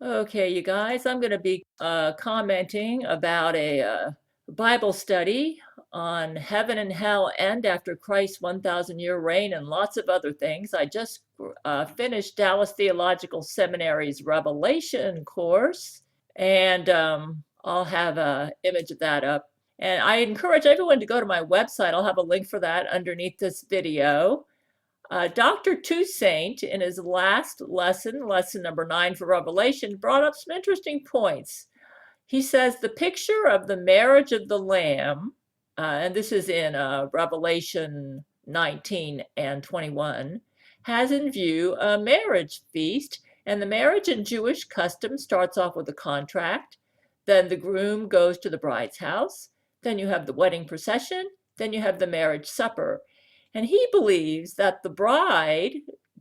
Okay, you guys, I'm going to be commenting about a Bible study on heaven and hell end after Christ's 1,000-year reign and lots of other things. I just finished Dallas Theological Seminary's Revelation course, and I'll have an image of that up. And I encourage everyone to go to my website. I'll have a link for that underneath this video. Dr. Toussaint, in his last lesson, lesson number 9 for Revelation, brought up some interesting points. He says the picture of the marriage of the Lamb, and this is in Revelation 19 and 21, has in view a marriage feast. And the marriage in Jewish custom starts off with a contract. Then the groom goes to the bride's house. Then you have the wedding procession. Then you have the marriage supper. And he believes that the bride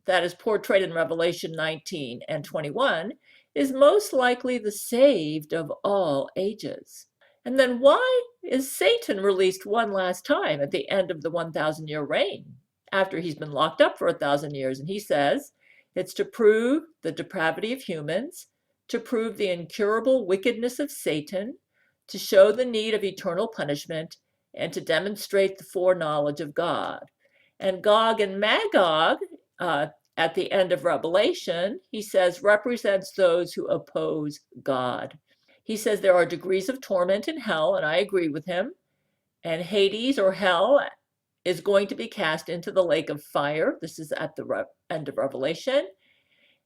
that is portrayed in Revelation 19 and 21 is most likely the saved of all ages. And then why is Satan released one last time at the end of the 1,000-year reign after he's been locked up for 1,000 years? And he says it's to prove the depravity of humans, to prove the incurable wickedness of Satan, to show the need of eternal punishment, and to demonstrate the foreknowledge of God. And Gog and Magog, at the end of Revelation, he says, represents those who oppose God. He says there are degrees of torment in hell, and I agree with him. And Hades, or hell, is going to be cast into the lake of fire. This is at the end of Revelation.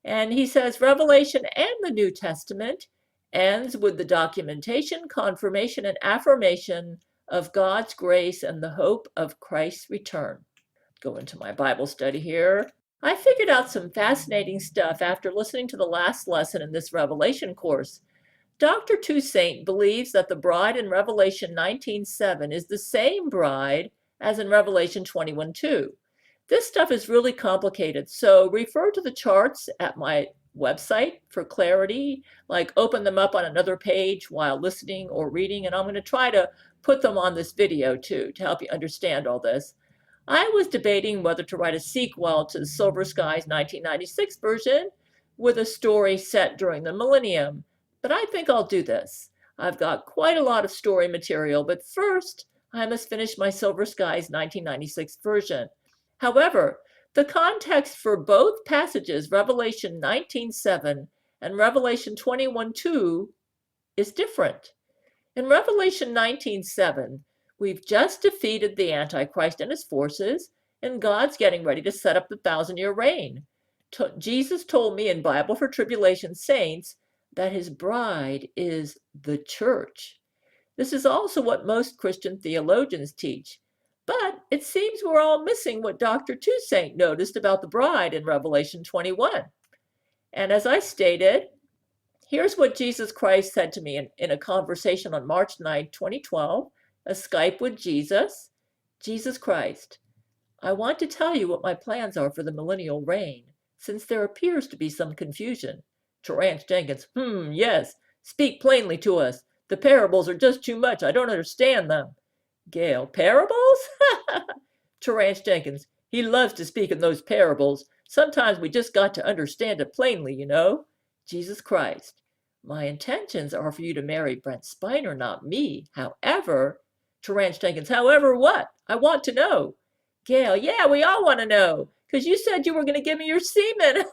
And he says Revelation and the New Testament ends with the documentation, confirmation, and affirmation of God's grace and the hope of Christ's return. Go into my Bible study here. I figured out some fascinating stuff after listening to the last lesson in this Revelation course. Dr. Toussaint believes that the bride in Revelation 19:7 is the same bride as in Revelation 21:2. This stuff is really complicated, so refer to the charts at my website for clarity, like open them up on another page while listening or reading, and I'm going to try to put them on this video too to help you understand all this. I was debating whether to write a sequel to the Silver Skies 1996 version with a story set during the millennium, but I think I'll do this. I've got quite a lot of story material, but first I must finish my Silver Skies 1996 version. However, the context for both passages, Revelation 19:7 and Revelation 21:2, is different. In Revelation 19:7, we've just defeated the Antichrist and his forces, and God's getting ready to set up the 1,000-year reign. Jesus told me in Bible for Tribulation Saints that his bride is the church. This is also what most Christian theologians teach. But it seems we're all missing what Dr. Toussaint noticed about the bride in Revelation 21. And as I stated, here's what Jesus Christ said to me in a conversation on March 9, 2012, a Skype with Jesus. Jesus Christ, I want to tell you what my plans are for the millennial reign, since there appears to be some confusion. Terrance Jenkins, yes, speak plainly to us. The parables are just too much. I don't understand them. Gail, parables? Terrance Jenkins, he loves to speak in those parables. Sometimes we just got to understand it plainly, you know. Jesus Christ, my intentions are for you to marry Brent Spiner, not me. However, Terrance Jenkins, however what? I want to know. Gail, yeah, we all want to know, because you said you were going to give me your semen.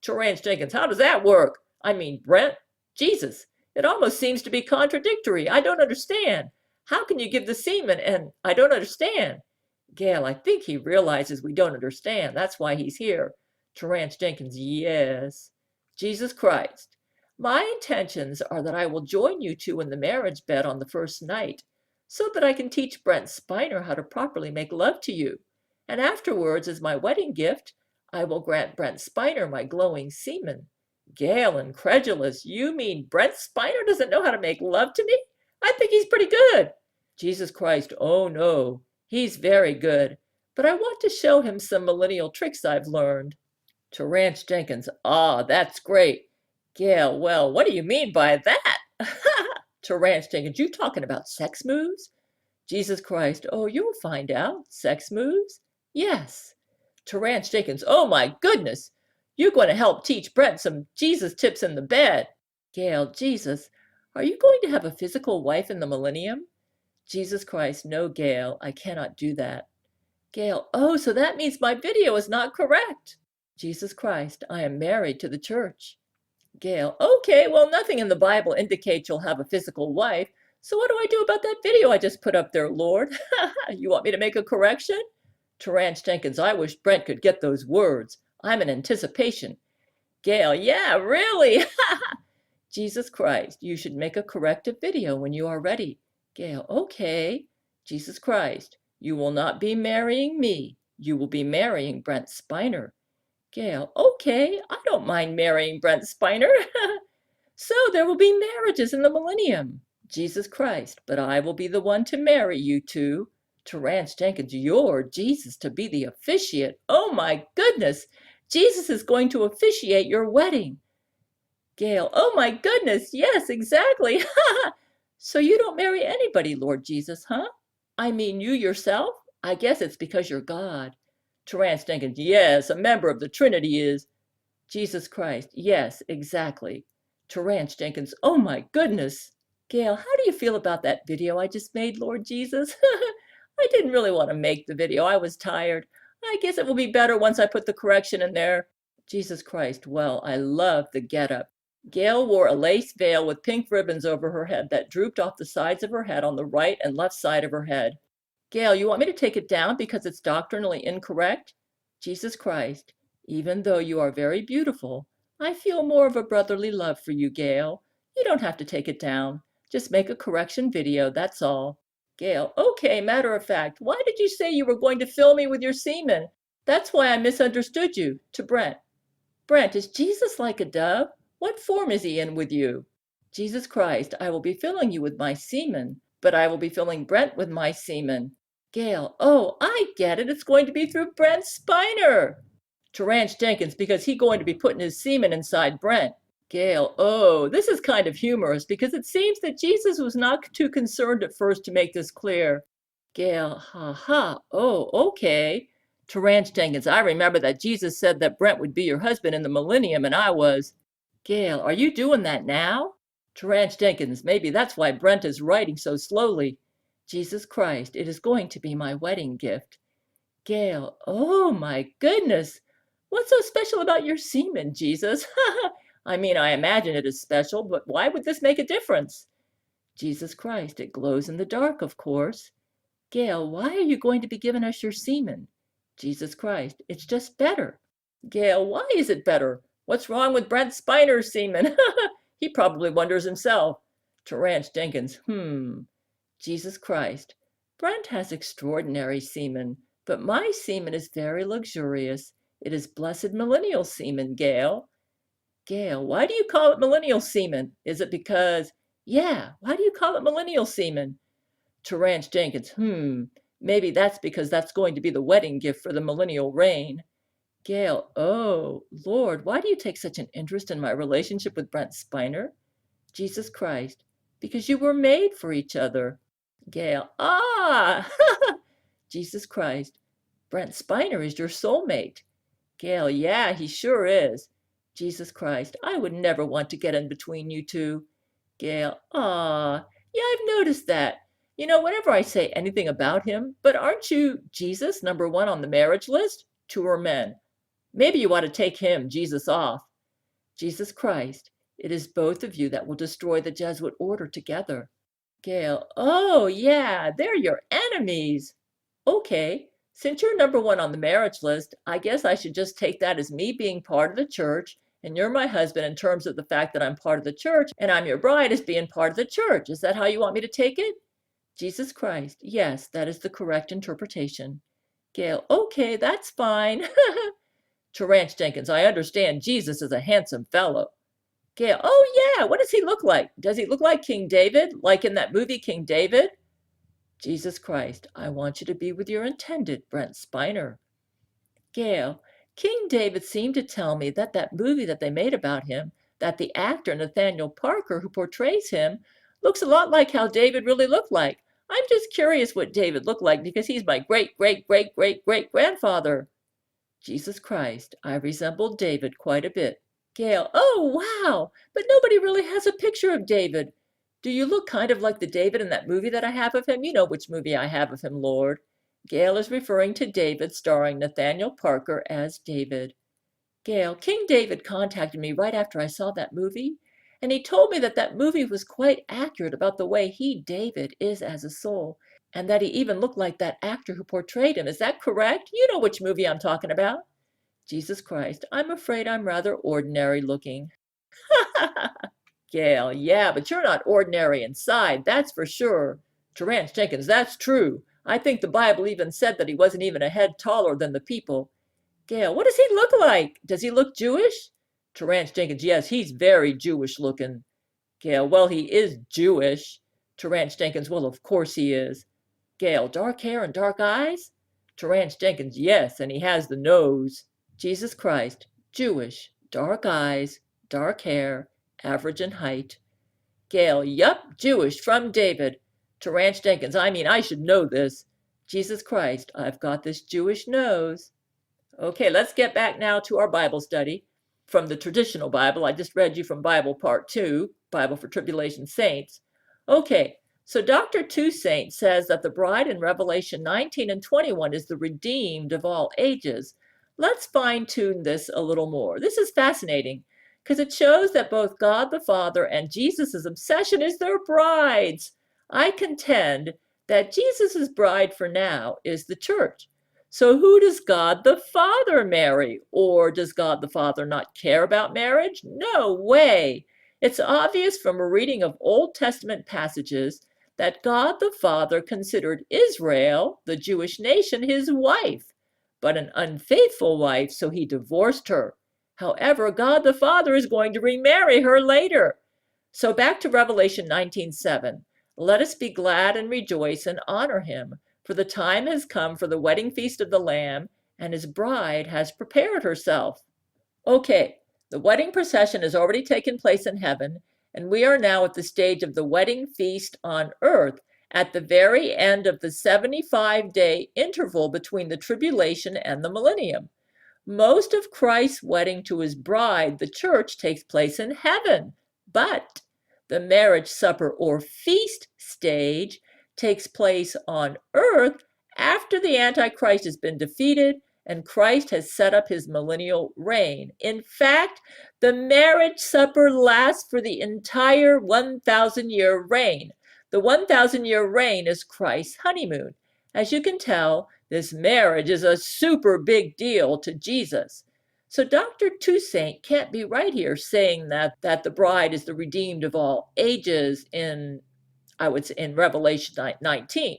Terrance Jenkins, how does that work? I mean, Brent, Jesus, it almost seems to be contradictory. I don't understand. How can you give the semen and I don't understand? Gail, I think he realizes we don't understand. That's why he's here. Terrance Jenkins, yes. Jesus Christ, my intentions are that I will join you two in the marriage bed on the first night, so that I can teach Brent Spiner how to properly make love to you. And afterwards, as my wedding gift, I will grant Brent Spiner my glowing semen. Gail, incredulous, you mean Brent Spiner doesn't know how to make love to me? I think he's pretty good. Jesus Christ, oh no, he's very good. But I want to show him some millennial tricks I've learned. Terrance Jenkins, that's great. Gail, well, what do you mean by that? Terrance Jenkins, you talking about sex moves? Jesus Christ, oh, you'll find out. Sex moves? Yes. Terrance Jenkins, oh my goodness. You're going to help teach Brent some Jesus tips in the bed. Gail, Jesus, are you going to have a physical wife in the millennium? Jesus Christ, no, Gail, I cannot do that. Gail, oh, so that means my video is not correct. Jesus Christ, I am married to the church. Gail, okay, well, nothing in the Bible indicates you'll have a physical wife. So what do I do about that video I just put up there, Lord? You want me to make a correction? Terrance Jenkins, I wish Brent could get those words. I'm in anticipation. Gail, yeah, really? Jesus Christ, you should make a corrective video when you are ready. Gail, okay. Jesus Christ, you will not be marrying me. You will be marrying Brent Spiner. Gail, okay, I don't mind marrying Brent Spiner. So there will be marriages in the millennium. Jesus Christ, but I will be the one to marry you two. Terrance Jenkins, you're Jesus to be the officiate. Oh my goodness, Jesus is going to officiate your wedding. Gail, oh my goodness, yes, exactly. So you don't marry anybody, Lord Jesus, huh? I mean, you yourself? I guess it's because you're God. Terrance Jenkins, yes, a member of the Trinity is. Jesus Christ, yes, exactly. Terrance Jenkins, oh my goodness. Gail, how do you feel about that video I just made, Lord Jesus? I didn't really want to make the video. I was tired. I guess it will be better once I put the correction in there. Jesus Christ, well, I love the getup. Gail wore a lace veil with pink ribbons over her head that drooped off the sides of her head on the right and left side of her head. Gail, you want me to take it down because it's doctrinally incorrect? Jesus Christ, even though you are very beautiful, I feel more of a brotherly love for you, Gail. You don't have to take it down. Just make a correction video, that's all. Gail, okay, matter of fact, why did you say you were going to fill me with your semen? That's why I misunderstood you. To Brent. Brent, is Jesus like a dove? What form is he in with you? Jesus Christ, I will be filling you with my semen, but I will be filling Brent with my semen. Gail, oh, I get it. It's going to be through Brent Spiner. Terrance Jenkins, because he's going to be putting his semen inside Brent. Gail, oh, this is kind of humorous because it seems that Jesus was not too concerned at first to make this clear. Gail, ha ha, oh, okay. Terrance Jenkins, I remember that Jesus said that Brent would be your husband in the millennium, and I was. Gail, are you doing that now? Terrance Jenkins, maybe that's why Brent is writing so slowly. Jesus Christ, it is going to be my wedding gift. Gail, oh my goodness. What's so special about your semen, Jesus? I mean, I imagine it is special, but why would this make a difference? Jesus Christ, it glows in the dark, of course. Gail, why are you going to be giving us your semen? Jesus Christ, it's just better. Gail, why is it better? What's wrong with Brent Spiner's semen? He probably wonders himself. Terrance Jenkins, Jesus Christ, Brent has extraordinary semen, but my semen is very luxurious. It is blessed millennial semen, Gail. Gail, why do you call it millennial semen? Is it because, yeah, why do you call it millennial semen? Terrance Jenkins, maybe that's because that's going to be the wedding gift for the millennial reign. Gail, oh, Lord, why do you take such an interest in my relationship with Brent Spiner? Jesus Christ, because you were made for each other. Gail, ah, Jesus Christ, Brent Spiner is your soulmate. Gail, yeah, he sure is. Jesus Christ, I would never want to get in between you two. Gail, ah, yeah, I've noticed that. You know, whenever I say anything about him, but aren't you Jesus, number one on the marriage list? Two are men. Maybe you ought to take him, Jesus, off. Jesus Christ, it is both of you that will destroy the Jesuit order together. Gail, oh, yeah, they're your enemies. Okay, since you're number one on the marriage list, I guess I should just take that as me being part of the church, and you're my husband in terms of the fact that I'm part of the church, and I'm your bride as being part of the church. Is that how you want me to take it? Jesus Christ, yes, that is the correct interpretation. Gail, okay, that's fine. Terrance Jenkins, I understand Jesus is a handsome fellow. Gail, oh yeah, what does he look like? Does he look like King David, like in that movie King David? Jesus Christ, I want you to be with your intended, Brent Spiner. Gail, King David seemed to tell me that that movie that they made about him, that the actor Nathaniel Parker who portrays him, looks a lot like how David really looked like. I'm just curious what David looked like because he's my great, great, great, great, great grandfather. Jesus Christ, I resembled David quite a bit. Gail, oh, wow, but nobody really has a picture of David. Do you look kind of like the David in that movie that I have of him? You know which movie I have of him, Lord. Gail is referring to David starring Nathaniel Parker as David. Gail, King David contacted me right after I saw that movie, and he told me that that movie was quite accurate about the way he, David, is as a soul, and that he even looked like that actor who portrayed him. Is that correct? You know which movie I'm talking about. Jesus Christ, I'm afraid I'm rather ordinary looking. Gail, yeah, but you're not ordinary inside, that's for sure. Terence Jenkins, that's true. I think the Bible even said that he wasn't even a head taller than the people. Gail, what does he look like? Does he look Jewish? Terence Jenkins, yes, he's very Jewish looking. Gail, well, he is Jewish. Terence Jenkins, well, of course he is. Gail, dark hair and dark eyes? Terence Jenkins, yes, and he has the nose. Jesus Christ, Jewish, dark eyes, dark hair, average in height. Gail, yup, Jewish, from David. Terence Jenkins, I mean, I should know this. Jesus Christ, I've got this Jewish nose. Okay, let's get back now to our Bible study from the traditional Bible. I just read you from Bible Part 2, Bible for Tribulation Saints. Okay, so Dr. Toussaint says that the bride in Revelation 19 and 21 is the redeemed of all ages. Let's fine-tune this a little more. This is fascinating because it shows that both God the Father and Jesus' obsession is their brides. I contend that Jesus' bride for now is the church. So who does God the Father marry? Or does God the Father not care about marriage? No way. It's obvious from a reading of Old Testament passages that God the Father considered Israel, the Jewish nation, his wife, but an unfaithful wife, so he divorced her. However, God the Father is going to remarry her later. So back to Revelation 19:7. Let us be glad and rejoice and honor him, for the time has come for the wedding feast of the Lamb, and his bride has prepared herself. Okay, the wedding procession has already taken place in heaven, and we are now at the stage of the wedding feast on earth, at the very end of the 75-day interval between the tribulation and the millennium. Most of Christ's wedding to his bride, the church, takes place in heaven, but the marriage supper or feast stage takes place on earth after the Antichrist has been defeated and Christ has set up his millennial reign. In fact, the marriage supper lasts for the entire 1,000-year reign. The 1,000-year reign is Christ's honeymoon. As you can tell, this marriage is a super big deal to Jesus. So Dr. Toussaint can't be right here saying that the bride is the redeemed of all ages in Revelation 19.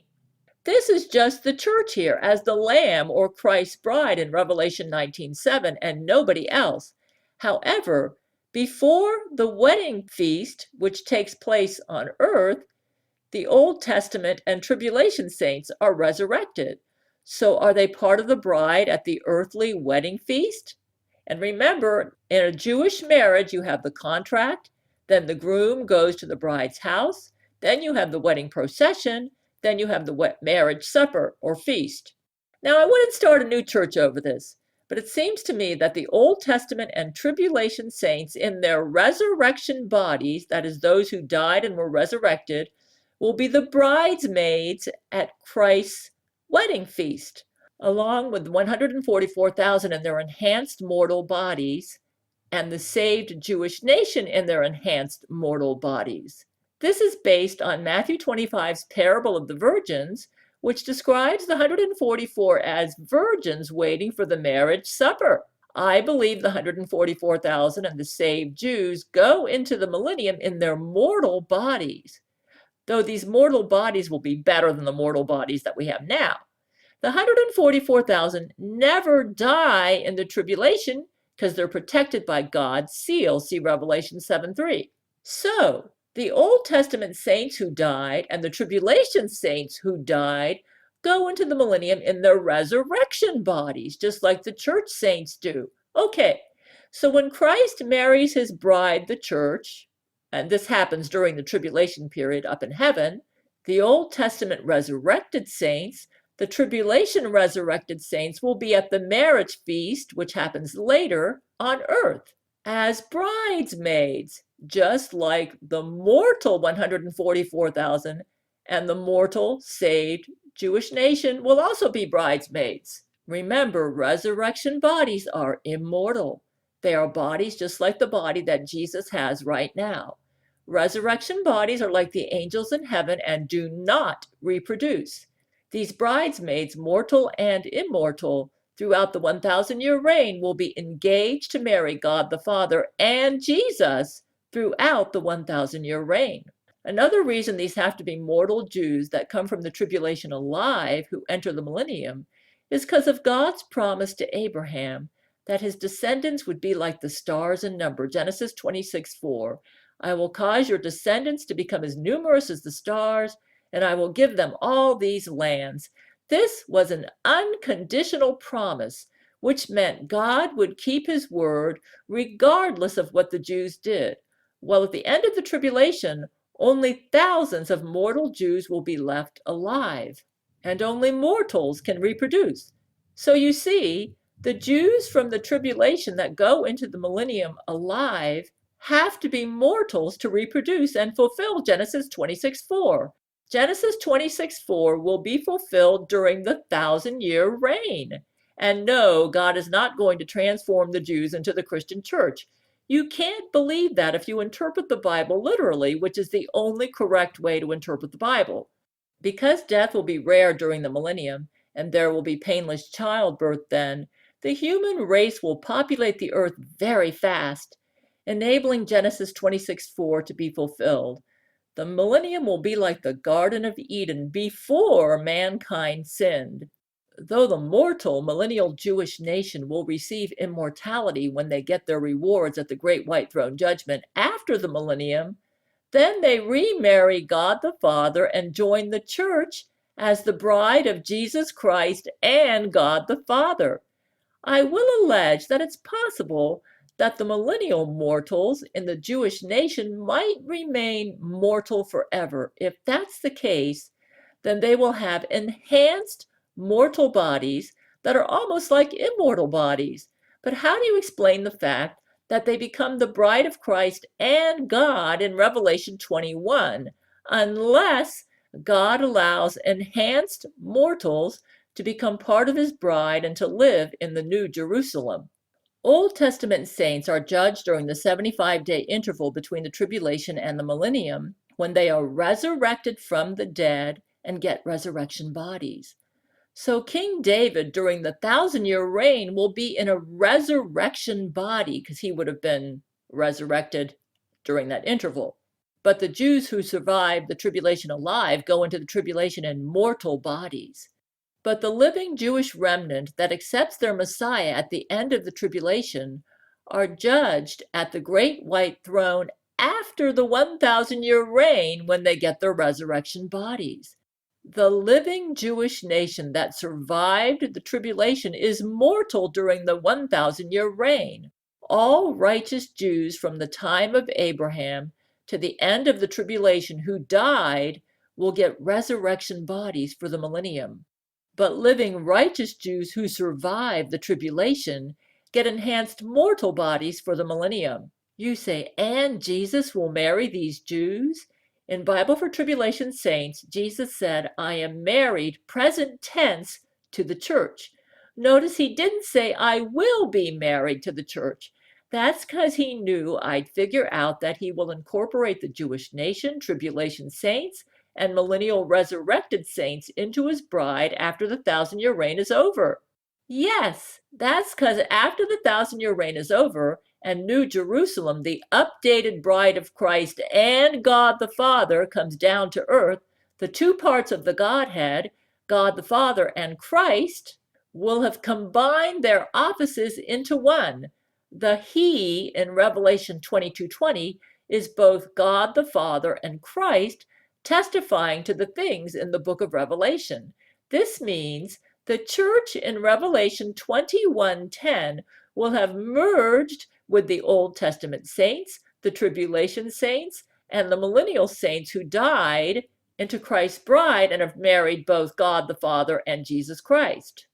This is just the church here as the Lamb or Christ's bride in Revelation 19:7 and nobody else. However, before the wedding feast, which takes place on earth, the Old Testament and tribulation saints are resurrected. So are they part of the bride at the earthly wedding feast? And remember, in a Jewish marriage, you have the contract, then the groom goes to the bride's house, then you have the wedding procession, then you have the marriage supper or feast. Now, I wouldn't start a new church over this, but it seems to me that the Old Testament and tribulation saints in their resurrection bodies, that is, those who died and were resurrected, will be the bridesmaids at Christ's wedding feast, along with 144,000 in their enhanced mortal bodies and the saved Jewish nation in their enhanced mortal bodies. This is based on Matthew 25's parable of the virgins, which describes the 144 as virgins waiting for the marriage supper. I believe the 144,000 and the saved Jews go into the millennium in their mortal bodies, though these mortal bodies will be better than the mortal bodies that we have now. The 144,000 never die in the tribulation because they're protected by God's seal. See Revelation 7:3. So, the Old Testament saints who died and the tribulation saints who died go into the millennium in their resurrection bodies, just like the church saints do. Okay, so when Christ marries his bride, the church, and this happens during the tribulation period up in heaven, the Old Testament resurrected saints, The tribulation resurrected saints will be at the marriage feast, which happens later on earth, as bridesmaids, just like the mortal 144,000 and the mortal saved Jewish nation will also be bridesmaids. Remember, resurrection bodies are immortal. They are bodies just like the body that Jesus has right now. Resurrection bodies are like the angels in heaven and do not reproduce. These bridesmaids, mortal and immortal, throughout the 1,000-year reign will be engaged to marry God the Father and Jesus throughout the 1,000-year reign. Another reason these have to be mortal Jews that come from the tribulation alive who enter the millennium is because of God's promise to Abraham that his descendants would be like the stars in number. Genesis 26:4. I will cause your descendants to become as numerous as the stars, and I will give them all these lands. This was an unconditional promise, which meant God would keep his word regardless of what the Jews did. Well, at the end of the tribulation, only thousands of mortal Jews will be left alive, and only mortals can reproduce. So you see, the Jews from the tribulation that go into the millennium alive have to be mortals to reproduce and fulfill Genesis 26:4. Genesis 26:4 will be fulfilled during the 1,000-year reign. And no, God is not going to transform the Jews into the Christian church. You can't believe that if you interpret the Bible literally, which is the only correct way to interpret the Bible. Because death will be rare during the millennium, and there will be painless childbirth then, the human race will populate the earth very fast, enabling Genesis 26:4 to be fulfilled. The millennium will be like the Garden of Eden before mankind sinned. Though the mortal millennial Jewish nation will receive immortality when they get their rewards at the Great White Throne Judgment after the millennium, then they remarry God the Father and join the church as the bride of Jesus Christ and God the Father. I will allege that it's possible that the millennial mortals in the Jewish nation might remain mortal forever. If that's the case, then they will have enhanced mortal bodies that are almost like immortal bodies. But how do you explain the fact that they become the bride of Christ and God in Revelation 21, unless God allows enhanced mortals to become part of his bride and to live in the New Jerusalem? Old Testament saints are judged during the 75-day interval between the tribulation and the millennium when they are resurrected from the dead and get resurrection bodies. So King David during the 1,000-year reign will be in a resurrection body because he would have been resurrected during that interval. But the Jews who survive the tribulation alive go into the tribulation in mortal bodies. But the living Jewish remnant that accepts their Messiah at the end of the tribulation are judged at the great white throne after the 1,000-year reign when they get their resurrection bodies. The living Jewish nation that survived the tribulation is mortal during the 1,000-year reign. All righteous Jews from the time of Abraham to the end of the tribulation who died will get resurrection bodies for the millennium. But living righteous Jews who survive the tribulation get enhanced mortal bodies for the millennium. You say, and Jesus will marry these Jews? In Bible for Tribulation Saints, Jesus said, I am married, present tense, to the church. Notice he didn't say, I will be married to the church. That's because he knew I'd figure out that he will incorporate the Jewish nation, tribulation saints, and millennial resurrected saints into his bride after the 1,000-year reign is over. Yes, that's because after the 1,000-year reign is over, and New Jerusalem, the updated bride of Christ and God the Father, comes down to earth, the two parts of the Godhead, God the Father and Christ, will have combined their offices into one. The He in Revelation 22:20 is both God the Father and Christ, testifying to the things in the book of Revelation. This means the church in Revelation 21:10 will have merged with the Old Testament saints, the tribulation saints, and the millennial saints who died into Christ's bride and have married both God the Father and Jesus Christ.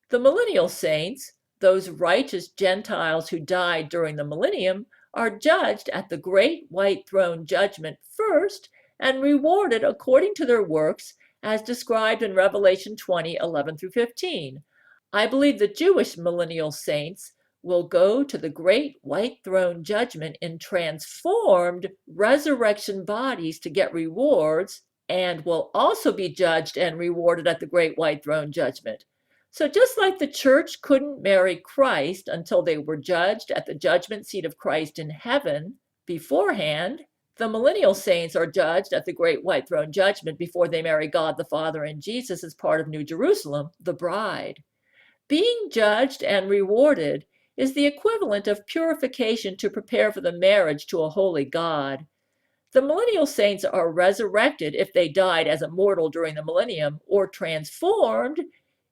The millennial saints, those righteous Gentiles who died during the millennium, are judged at the great white throne judgment first and rewarded according to their works as described in Revelation 20:11 through 15. I believe the Jewish millennial saints will go to the great white throne judgment in transformed resurrection bodies to get rewards, and will also be judged and rewarded at the great white throne judgment. So just like the church couldn't marry Christ until they were judged at the judgment seat of Christ in heaven beforehand, the millennial saints are judged at the great white throne judgment before they marry God the Father and Jesus as part of New Jerusalem, the bride. Being judged and rewarded is the equivalent of purification to prepare for the marriage to a holy God. The millennial saints are resurrected if they died as a mortal during the millennium, or transformed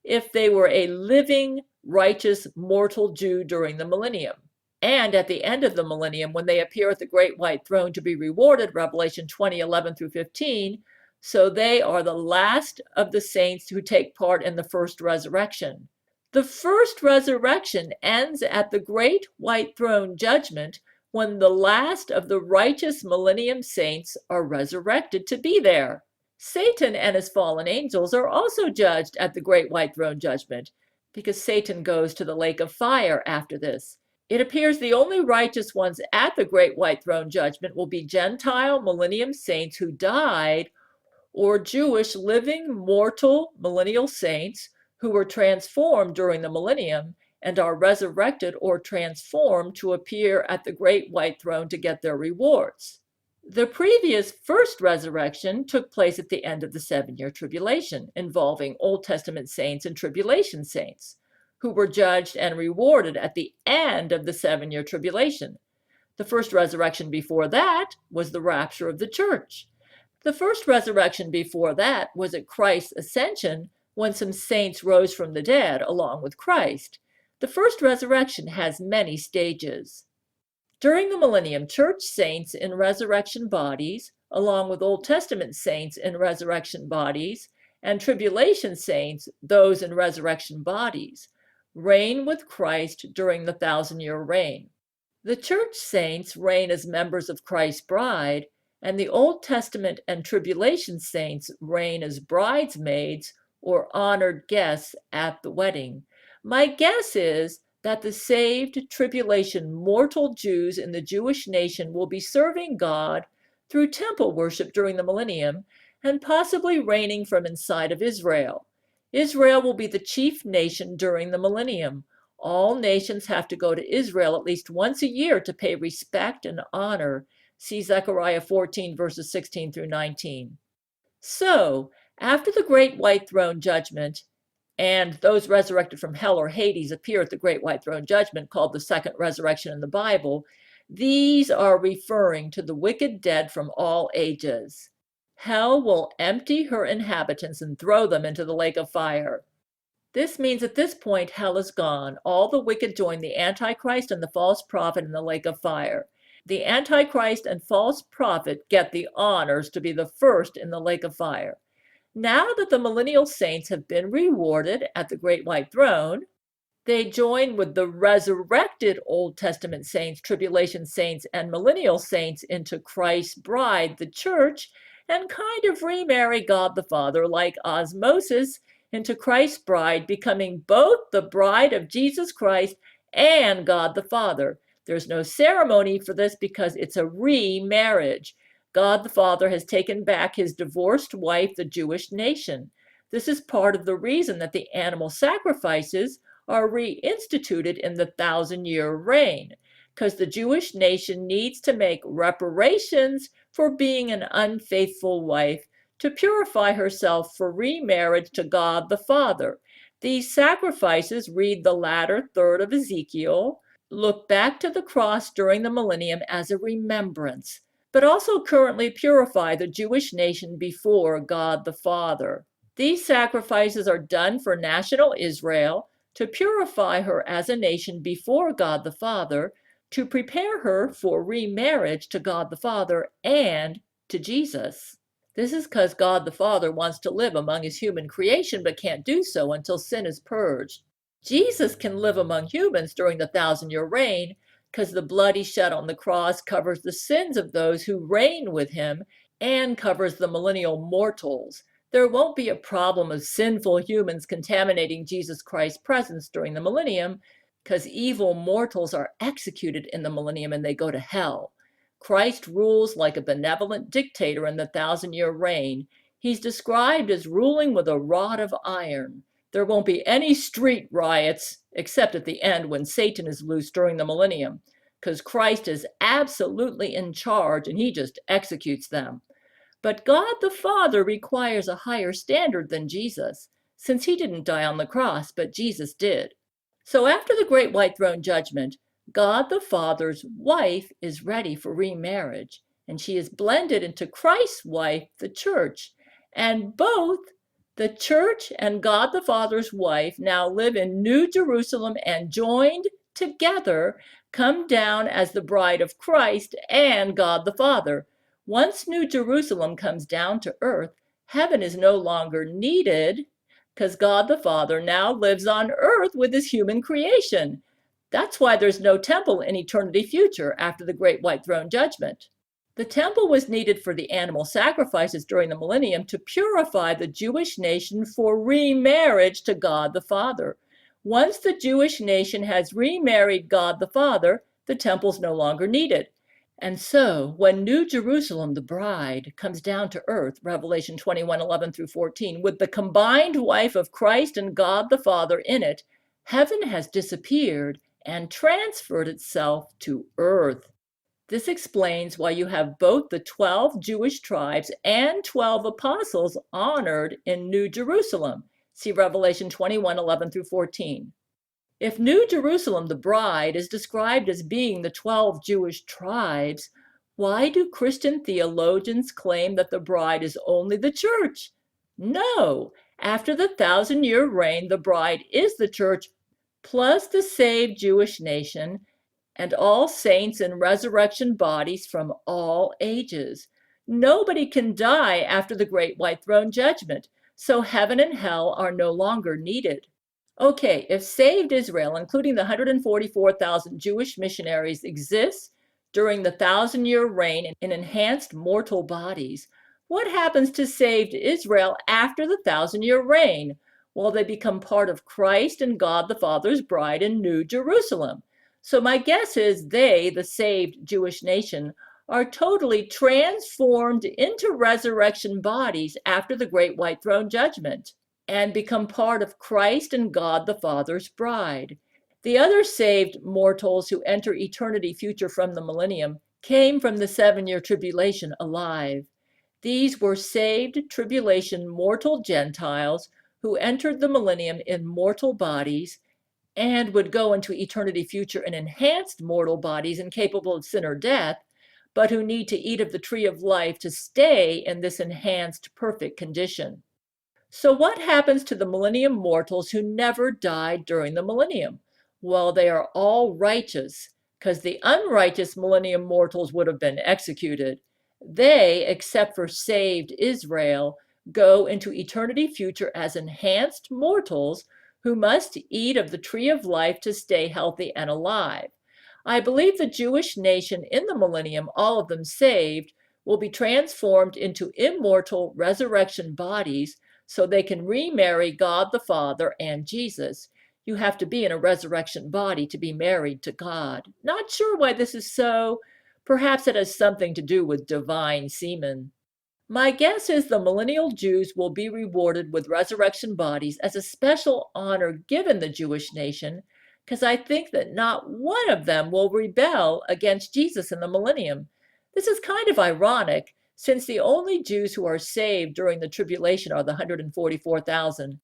if they were a living, righteous, mortal Jew during the millennium. And at the end of the millennium, when they appear at the great white throne to be rewarded, Revelation 20:11 through 15, so they are the last of the saints who take part in the first resurrection. The first resurrection ends at the great white throne judgment when the last of the righteous millennium saints are resurrected to be there. Satan and his fallen angels are also judged at the great white throne judgment, because Satan goes to the lake of fire after this. It appears the only righteous ones at the great white throne judgment will be Gentile millennium saints who died, or Jewish living mortal millennial saints who were transformed during the millennium and are resurrected or transformed to appear at the great white throne to get their rewards. The previous first resurrection took place at the end of the 7-year tribulation, involving Old Testament saints and tribulation saints, who were judged and rewarded at the end of the 7-year tribulation. The first resurrection before that was the rapture of the church. The first resurrection before that was at Christ's ascension, when some saints rose from the dead along with Christ. The first resurrection has many stages. During the millennium, church saints in resurrection bodies, along with Old Testament saints in resurrection bodies, and tribulation saints, those in resurrection bodies, reign with Christ during the 1,000-year reign. The church saints reign as members of Christ's bride, and the Old Testament and tribulation saints reign as bridesmaids or honored guests at the wedding. My guess is that the saved tribulation mortal Jews in the Jewish nation will be serving God through temple worship during the millennium and possibly reigning from inside of Israel. Israel will be the chief nation during the millennium. All nations have to go to Israel at least once a year to pay respect and honor. See Zechariah 14, verses 16 through 19. So, after the great white throne judgment, and those resurrected from hell or Hades appear at the great white throne judgment, called the second resurrection in the Bible, these are referring to the wicked dead from all ages. Hell will empty her inhabitants and throw them into the lake of fire. This means at this point hell is gone. All the wicked join the Antichrist and the false prophet in the lake of fire. The Antichrist and false prophet get the honors to be the first in the lake of fire. Now that the millennial saints have been rewarded at the great white throne, they join with the resurrected Old Testament saints, tribulation saints, and millennial saints into Christ's bride, the church, and kind of remarry God the Father like osmosis into Christ's bride, becoming both the bride of Jesus Christ and God the Father. There's no ceremony for this because it's a remarriage. God the Father has taken back his divorced wife, the Jewish nation. This is part of the reason that the animal sacrifices are reinstituted in the 1,000-year reign, because the Jewish nation needs to make reparations for being an unfaithful wife to purify herself for remarriage to God the Father. These sacrifices, read the latter third of Ezekiel, look back to the cross during the millennium as a remembrance, but also currently purify the Jewish nation before God the Father. These sacrifices are done for national Israel to purify her as a nation before God the Father, to prepare her for remarriage to God the Father and to Jesus. This is because God the Father wants to live among his human creation but can't do so until sin is purged. Jesus can live among humans during the 1,000-year reign because the blood he shed on the cross covers the sins of those who reign with him and covers the millennial mortals. There won't be a problem of sinful humans contaminating Jesus Christ's presence during the millennium because evil mortals are executed in the millennium and they go to hell. Christ rules like a benevolent dictator in the 1,000-year reign. He's described as ruling with a rod of iron. There won't be any street riots except at the end when Satan is loose during the millennium, because Christ is absolutely in charge and he just executes them. But God the Father requires a higher standard than Jesus, since he didn't die on the cross, but Jesus did. So after the great white throne judgment, God the Father's wife is ready for remarriage, and she is blended into Christ's wife, the church. And both the church and God the Father's wife now live in New Jerusalem and joined together come down as the bride of Christ and God the Father. Once New Jerusalem comes down to earth, heaven is no longer needed because God the Father now lives on earth with his human creation. That's why there's no temple in eternity future after the great white throne judgment. The temple was needed for the animal sacrifices during the millennium to purify the Jewish nation for remarriage to God the Father. Once the Jewish nation has remarried God the Father, the temple's no longer needed. And so, when New Jerusalem, the bride, comes down to earth, Revelation 21:11 through 14, with the combined wife of Christ and God the Father in it, heaven has disappeared and transferred itself to earth. This explains why you have both the 12 Jewish tribes and 12 apostles honored in New Jerusalem. See Revelation 21:11 through 14. If New Jerusalem, the bride, is described as being the 12 Jewish tribes, why do Christian theologians claim that the bride is only the church? No, after the 1,000-year reign, the bride is the church plus the saved Jewish nation and all saints in resurrection bodies from all ages. Nobody can die after the great white throne judgment, so heaven and hell are no longer needed. Okay, if saved Israel, including the 144,000 Jewish missionaries, exists during the 1,000-year reign in enhanced mortal bodies, what happens to saved Israel after the 1,000-year reign? Well, they become part of Christ and God the Father's bride in New Jerusalem. So my guess is they, the saved Jewish nation, are totally transformed into resurrection bodies after the great white throne judgment and become part of Christ and God the Father's bride. The other saved mortals who enter eternity future from the millennium came from the 7-year tribulation alive. These were saved tribulation mortal Gentiles who entered the millennium in mortal bodies and would go into eternity future in enhanced mortal bodies incapable of sin or death, but who need to eat of the tree of life to stay in this enhanced perfect condition. So what happens to the millennium mortals who never died during the millennium? Well, they are all righteous, because the unrighteous millennium mortals would have been executed. They, except for saved Israel, go into eternity future as enhanced mortals who must eat of the tree of life to stay healthy and alive. I believe the Jewish nation in the millennium, all of them saved, will be transformed into immortal resurrection bodies so they can remarry God the Father and Jesus. You have to be in a resurrection body to be married to God. Not sure why this is so. Perhaps it has something to do with divine semen. My guess is the millennial Jews will be rewarded with resurrection bodies as a special honor given the Jewish nation, because I think that not one of them will rebel against Jesus in the millennium. This is kind of ironic, since the only Jews who are saved during the tribulation are the 144,000.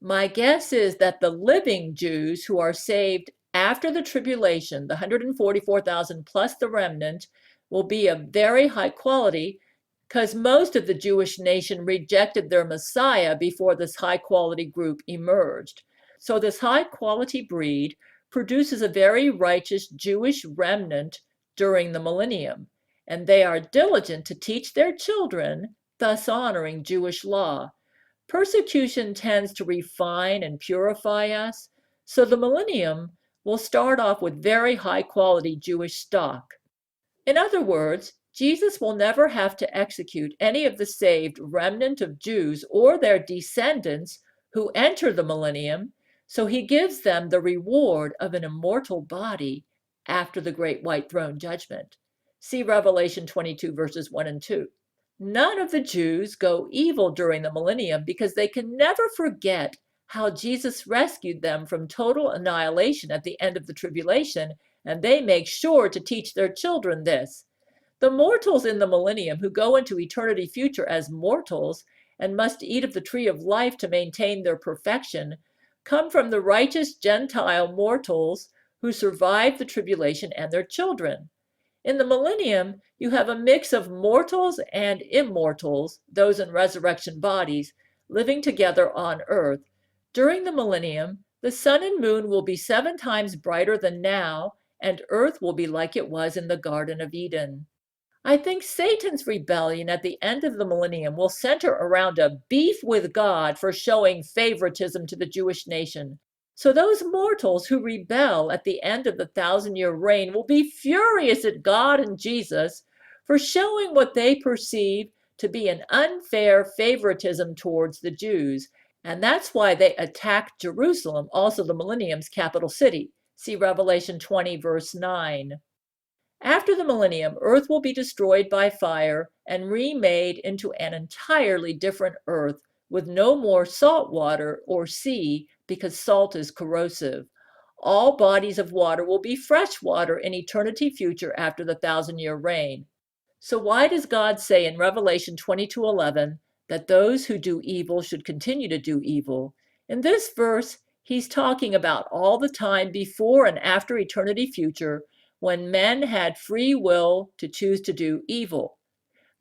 My guess is that the living Jews who are saved after the tribulation, the 144,000 plus the remnant, will be of very high quality because most of the Jewish nation rejected their Messiah before this high quality group emerged. So this high quality breed produces a very righteous Jewish remnant during the millennium. And they are diligent to teach their children thus honoring Jewish law. Persecution tends to refine and purify us, so the millennium will start off with very high quality Jewish stock. In other words, Jesus will never have to execute any of the saved remnant of Jews or their descendants who enter the millennium, so he gives them the reward of an immortal body after the great white throne judgment. See Revelation 22, verses 1 and 2. None of the Jews go evil during the millennium because they can never forget how Jesus rescued them from total annihilation at the end of the tribulation, and they make sure to teach their children this. The mortals in the millennium who go into eternity future as mortals and must eat of the tree of life to maintain their perfection come from the righteous Gentile mortals who survived the tribulation and their children. In the millennium, you have a mix of mortals and immortals, those in resurrection bodies, living together on earth. During the millennium, the sun and moon will be 7 times brighter than now, and earth will be like it was in the Garden of Eden. I think Satan's rebellion at the end of the millennium will center around a beef with God for showing favoritism to the Jewish nation. So those mortals who rebel at the end of the 1,000-year reign will be furious at God and Jesus for showing what they perceive to be an unfair favoritism towards the Jews. And that's why they attack Jerusalem, also the millennium's capital city. See Revelation 20, verse 9. After the millennium, earth will be destroyed by fire and remade into an entirely different earth with no more salt water or sea because salt is corrosive. All bodies of water will be fresh water in eternity future after the 1,000-year reign. So why does God say in Revelation 22:11 that those who do evil should continue to do evil? In this verse, he's talking about all the time before and after eternity future when men had free will to choose to do evil.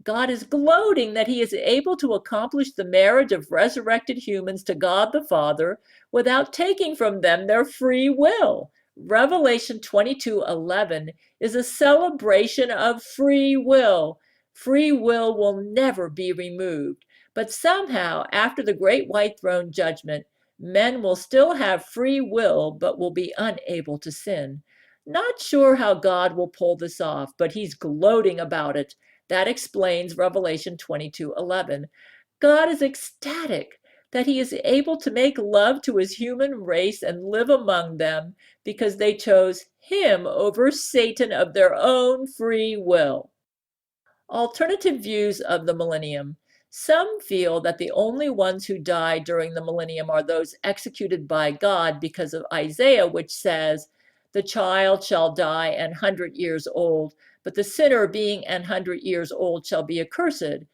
God is gloating that he is able to accomplish the marriage of resurrected humans to God the Father without taking from them their free will. Revelation 22:11 is a celebration of free will. Free will will never be removed. But somehow, after the great white throne judgment, men will still have free will but will be unable to sin. Not sure how God will pull this off, but he's gloating about it. That explains Revelation 22:11. God is ecstatic that he is able to make love to his human race and live among them because they chose him over Satan of their own free will. Alternative views of the millennium. Some feel that the only ones who die during the millennium are those executed by God because of Isaiah, which says, "The child shall die 100 years old, but the sinner being 100 years old shall be accursed."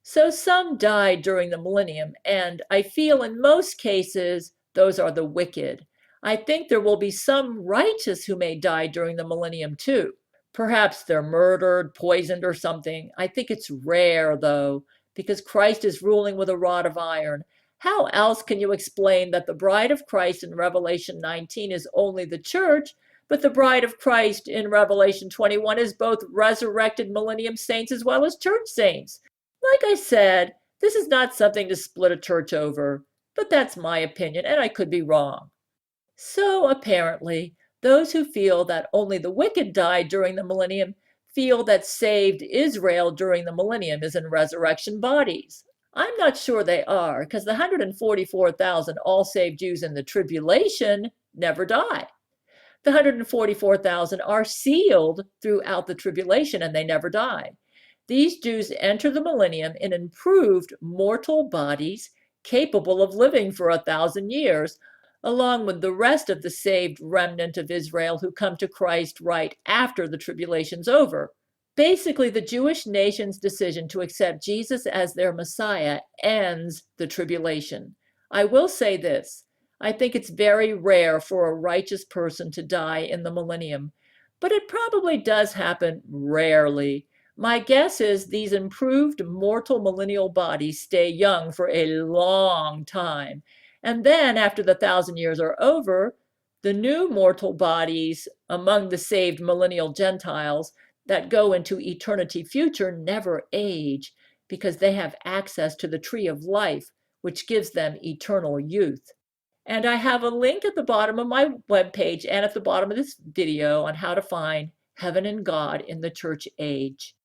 So some die during the millennium, and I feel in most cases those are the wicked. I think there will be some righteous who may die during the millennium too. Perhaps they're murdered, poisoned, or something. I think it's rare, though, because Christ is ruling with a rod of iron. How else can you explain that the bride of Christ in Revelation 19 is only the church, but the bride of Christ in Revelation 21 is both resurrected millennium saints as well as church saints? Like I said, this is not something to split a church over, but that's my opinion, and I could be wrong. So apparently, those who feel that only the wicked die during the millennium feel that saved Israel during the millennium is in resurrection bodies. I'm not sure they are, because the 144,000 all saved Jews in the tribulation never die. The 144,000 are sealed throughout the tribulation and they never die. These Jews enter the millennium in improved mortal bodies capable of living for 1,000 years, along with the rest of the saved remnant of Israel who come to Christ right after the tribulation's over. Basically, the Jewish nation's decision to accept Jesus as their Messiah ends the tribulation. I will say this. I think it's very rare for a righteous person to die in the millennium, but it probably does happen rarely. My guess is these improved mortal millennial bodies stay young for a long time. And then after the 1,000 years are over, the new mortal bodies among the saved millennial Gentiles that go into eternity future never age because they have access to the tree of life, which gives them eternal youth. And I have a link at the bottom of my webpage and at the bottom of this video on how to find heaven and God in the church age.